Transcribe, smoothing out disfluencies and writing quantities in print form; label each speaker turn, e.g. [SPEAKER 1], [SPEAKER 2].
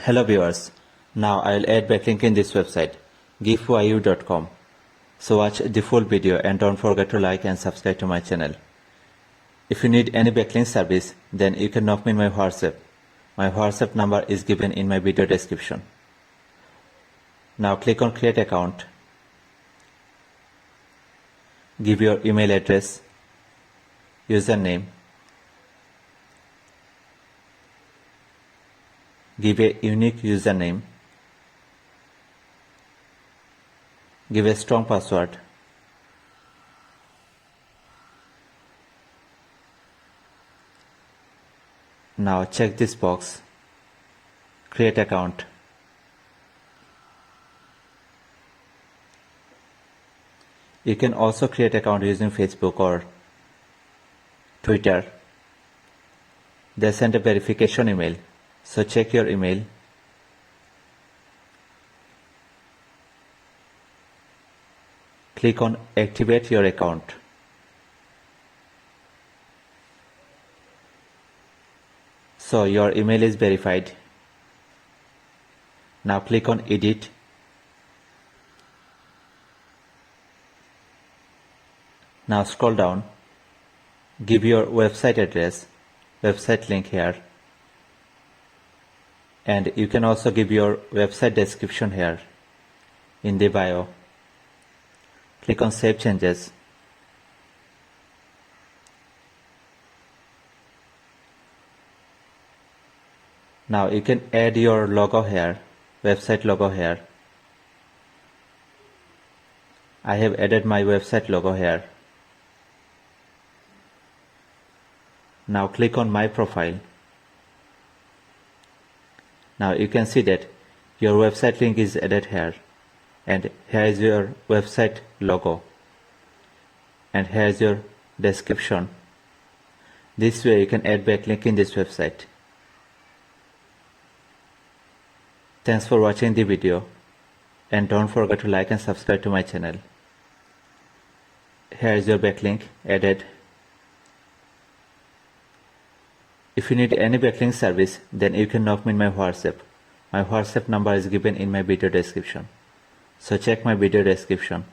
[SPEAKER 1] Hello viewers, now I'll add backlink in this website gifyu.com. So watch the full video and don't forget to like and subscribe to my channel. If you need any backlink service, then you can knock me in my WhatsApp. My WhatsApp number is given in my video description. Now click on create account. Give your email address, username. Give a unique username. Give a strong password. Now check this box. Create account. You can also create account using Facebook or Twitter. They send a verification email. So check your email. Click on activate your account. So your email is verified. Now click on edit. Now scroll down. Give your website address, website link here. And you can also give your website description here in the bio. Click on Save Changes. Now you can add your logo here, website logo here. I have added my website logo here. Now click on My Profile. Now you can see that your website link is added here, and here is your website logo, and here is your description. This way you can add backlink in this website. Thanks for watching the video, and don't forget to like and subscribe to my channel. Here is your backlink added. If you need any backlink service, then you can knock me in my WhatsApp. My WhatsApp number is given in my video description. So check my video description.